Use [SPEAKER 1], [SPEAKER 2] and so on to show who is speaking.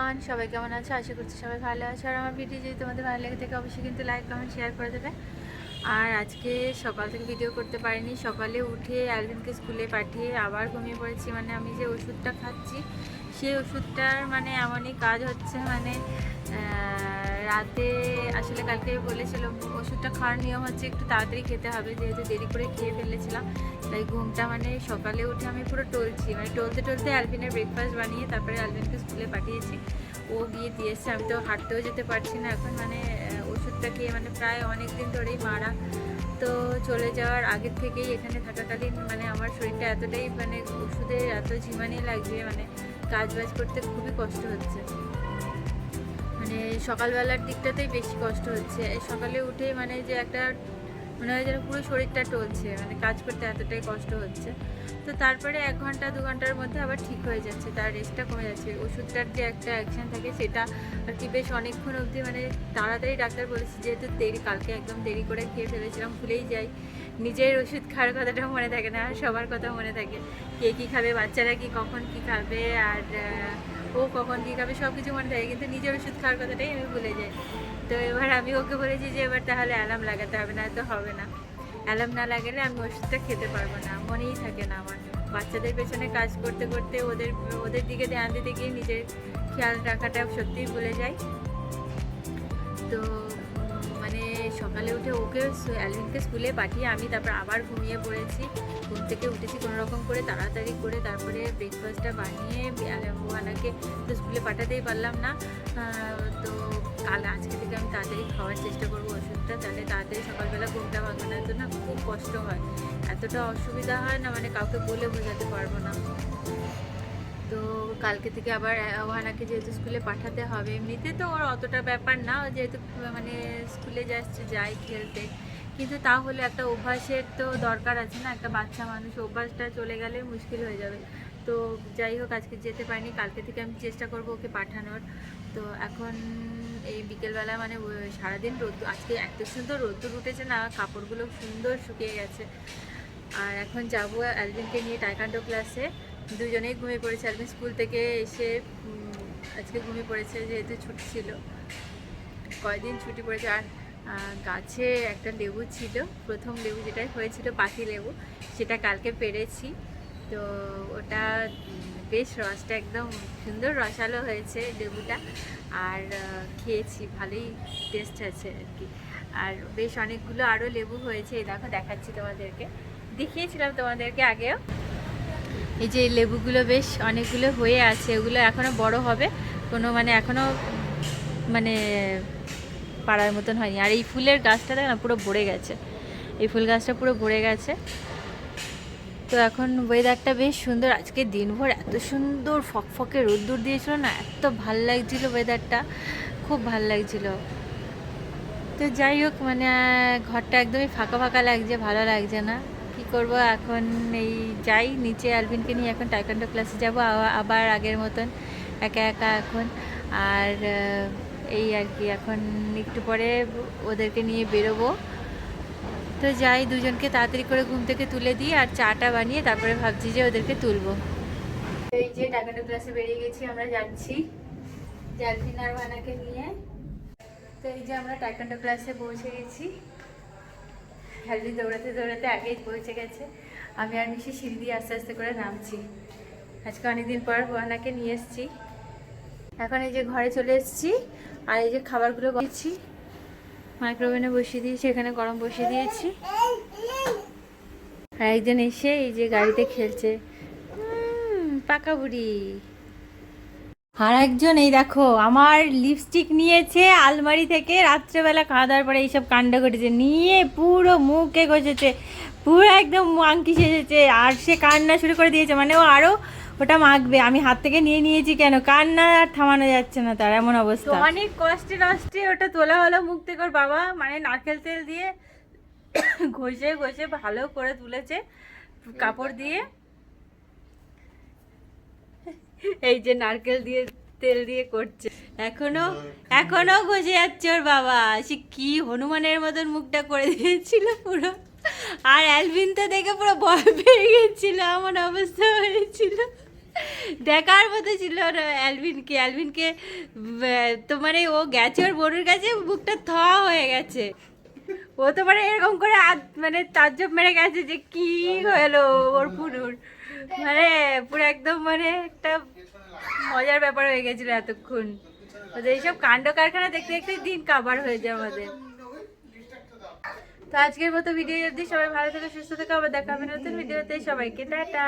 [SPEAKER 1] Everyone, সবাই কেমন আছো? আশা করছি সবাই ভালো আছো। আর আমার ভিডিও যদি তোমাদের ভালো লেগে থাকে অবশ্যই কিন্তু লাইক কমেন্ট শেয়ার করে দেবে। আর আজকে সকাল থেকে ভিডিও করতে পারিনি। সকালে উঠে আলভিনকে স্কুলে পাঠিয়ে আবার ঘুমিয়ে পড়েছি। মানে আমি যে ওষুধটা খাচ্ছি সেই ওষুধটার মানে এমনই কাজ হচ্ছে, মানে রাতে আসলে কালকে বলেছিল ওষুধটা খাওয়ার নিয়ম হচ্ছে একটু তাড়াতাড়ি খেতে হবে, যেহেতু দেরি করে খেয়ে ফেলেছিলাম। তাই ঘুমটা মানে সকালে উঠে আমি পুরো টলছি, মানে টলতে টলতে আলভিনের ব্রেকফাস্ট বানিয়ে তারপরে আলভিনকে স্কুলে পাঠিয়েছি। ও গিয়ে দিয়ে এসছে। আমি তো হাঁটতেও যেতে পারছি না এখন, মানে ওষুধটা খেয়ে মানে প্রায় অনেক দিন ধরেই মারা। তো চলে যাওয়ার আগের থেকেই এখানে থাকাকালীন মানে আমার শরীরটা এতটাই মানে ওষুধে এত ঝিমানি লাগছে, মানে কাজ বাজ করতে খুবই কষ্ট হচ্ছে। মানে সকালবেলার দিকটাতেই বেশি কষ্ট হচ্ছে। সকালে উঠে মানে যে একটা মনে হয় যেন পুরো শরীরটা টলছে, মানে কাজ করতে এতটাই কষ্ট হচ্ছে। তো তারপরে 1 ঘন্টা 2 ঘন্টার মধ্যে আবার ঠিক হয়ে যাচ্ছে, তার রেস্টটা কমে যাচ্ছে। ওষুধটার যে একটা অ্যাকশন থাকে সেটা আর কি বেশ অনেকক্ষণ অবধি মানে তাড়াতাড়ি ডাক্তার বলেছে, যেহেতু দেরি কালকে একদম দেরি করে খেয়ে ফেলেছিলাম, ভুলেই যাই। নিজের ওষুধ খাওয়ার কথাটা মনে থাকে না, সবার কথা মনে থাকে, কে কী খাবে, বাচ্চারা কি কখন কী খাবে, আর ও কখন কী খাবে সব কিছু মনে থাকে, কিন্তু নিজের ওষুধ খাওয়ার কথাটাই আমি ভুলে যাই। তো এবার আমি ওকে বলেছি যে এবার তাহলে অ্যালার্ম লাগাতে হবে, না তো হবে না। অ্যালার্ম না লাগালে আমি ওষুধটা খেতে পারবো না, মনেই থাকে না আমার। বাচ্চাদের পেছনে কাজ করতে করতে ওদের ওদের দিকে ধ্যান দিতে গিয়ে নিজের খেয়াল রাখাটা সত্যিই ভুলে যাই। তো মানে সকালে উঠে ওকে অ্যালভিনকে স্কুলে পাঠিয়ে আমি তারপর আবার ঘুমিয়ে পড়েছি। ঘুম থেকে উঠেছি কোনো রকম করে তাড়াতাড়ি করে, তারপরে ব্রেকফাস্টটা বানিয়ে ওয়ানাকে তো স্কুলে পাঠাতেই পারলাম না। তো আজকে থেকে আমি তাড়াতাড়ি খাওয়ার চেষ্টা করবো ওষুধটা, তাহলে তাড়াতাড়ি সকালবেলা ঘুমটা ভাঙবে না। তো না খুব কষ্ট হয়, এতটা অসুবিধা হয় না, মানে কাউকে বলে বোঝাতে পারবো না। তো কালকে থেকে আবার ওহানাকে যেহেতু স্কুলে পাঠাতে হবে, এমনিতে তো ওর অতটা ব্যাপার না, যেহেতু মানে স্কুলে যাই খেলতে, কিন্তু তাহলে একটা অভ্যাসের তো দরকার আছে না, একটা বাচ্চা মানুষ অভ্যাসটা চলে গেলে মুশকিল হয়ে যাবে। তো যাই হোক আজকে যেতে পারিনি, কালকে থেকে আমি চেষ্টা করব ওকে পাঠানোর। তো এখন এই বিকেলবেলা মানে সারাদিন রোদ, আজকে এত সুন্দর রোদ্দুর উঠেছে না, কাপড়গুলো সুন্দর শুকিয়ে গেছে। আর এখন যাবো অ্যালভিনকে নিয়ে টাইকান্ডো ক্লাসে। দুজনেই ঘুমিয়ে পড়েছে। অ্যালভিন স্কুল থেকে এসে আজকে ঘুমিয়ে পড়েছে, যেহেতু ছুটি ছিল, কয়দিন ছুটি পড়েছে। আর গাছে একটা লেবু ছিল, প্রথম লেবু যেটা হয়েছিল পাতি লেবু, সেটা কালকে পেরেছি। তো ওটা বেশ রসটা একদম সুন্দর রসালো হয়েছে লেবুটা, আর খেয়েছি, ভালোই টেস্ট আছে আর কি। আর বেশ অনেকগুলো আরও লেবু হয়েছে, এই দেখো দেখাচ্ছি তোমাদেরকে, দেখিয়েছিলাম তোমাদেরকে আগেও। এই যে লেবুগুলো বেশ অনেকগুলো হয়ে আছে, ওগুলো এখনও বড় হবে, কোনো মানে এখনও মানে পাড়ার মতন হয়নি। আর এই ফুলের গাছটা দেখ না পুরো ভরে গেছে, এই ফুল গাছটা পুরো ভরে গেছে। তো এখন ওয়েদারটা বেশ সুন্দর, আজকে দিনভর এত সুন্দর ফকফকে রোদ্দুর দিয়েছিল না, এত ভাল লাগছিল ওয়েদারটা, খুব ভাল লাগছিল। তো যাই হোক মানে ঘরটা একদমই ফাঁকা ফাঁকা লাগছে, ভালো লাগছে না, কি করব এখন। এই যাই নিচে আলভিনকে নিয়ে এখন টাইকান্ডো ক্লাসে যাব আবার আগের মতন একা একা এখন। আর এই আর কি, এখন একটু পরে ওদেরকে নিয়ে বেরোবো। তো যাই, দুজনকে তাড়াতাড়ি করে ঘুম থেকে তুলে দিই আর চাটা বানিয়ে তারপরে ভাবছি যে ওদেরকে তুলবো। এই যে টাইকান্ডো ক্লাসে বেরিয়ে গেছি, আমরা যাচ্ছি আলভিন আর ভানাকে নিয়ে। তো এই যে আমরা টাইকান্ডো ক্লাসে পৌঁছে গেছি। হেলদি দৌড়াতে দৌড়াতে আগেই পৌঁছে গেছে, আমি আর নিশি সিঁড়ি দিয়ে আস্তে আস্তে করে নামছি। আজকে অনেকদিন পর ভানাকে নিয়ে এসেছি। এখন এই যে ঘরে চলে এসেছি, আর এই যে খাবারগুলো দিয়েছি মাইক্রোওভেনে বসিয়ে দিয়েছি, এখানে গরম বসিয়ে দিয়েছি। আর একজন এসে এই যে গাড়িতে খেলছে, পাকা বুড়ি। আর একজন এই দেখো আমার লিপস্টিক নিয়েছে আলমারি থেকে, রাত্রেবেলা খাওয়া দাওয়ার পরে এইসব কাণ্ড ঘটেছে, নিয়ে পুরো মুখে ঘষেছে, পুরো একদম আংকি সেজেছে। আর সে কান্না শুরু করে দিয়েছে, মানে ও আরও ওটা মাখবে, আমি হাত থেকে নিয়ে নিয়েছি, কেন কান্না আর থামানো যাচ্ছে না তার, এমন অবস্থা। অনেক কষ্টে নষ্টে ওটা তোলা হলো মুখ থেকে, ওর বাবা মানে নারকেল তেল দিয়ে ঘষে ঘষে ভালো করে তুলেছে কাপড় দিয়ে। এই যে নারকেল দিয়ে তেল দিয়ে করছে, এখনো এখনো ঘষে যাচ্ছে ওর বাবা। সে কি হনুমানের মতন মুখটা করে দিয়েছিল পুরো। আর অ্যালভিন তো দেখে পুরো ভয় পেয়ে গেছিল, এমন অবস্থা হয়েছিল। দেখার মতো ছিল না অ্যালভিনকে তো মানে ও গেছে ওর বোনের কাছে, বুকটা থ হয়ে গেছে। ও তো মানে এরকম করে মানে তাজ্জব মেরে গেছে যে কি হলো ওর পুরুর, মানে পুরো একদম মানে একটা মজার ব্যাপার হয়ে গেছিল এতক্ষণ। ওদের এইসব কাণ্ড কারখানা দেখতে দেখতে দিন কাবার হয়ে যায় আমাদের। তো আজকের মতো ভিডিও যদি সবাই ভালো থেকে সুস্থ থেকে আবার দেখা হবে নতুন ভিডিওতে। সবাইকে টাটা।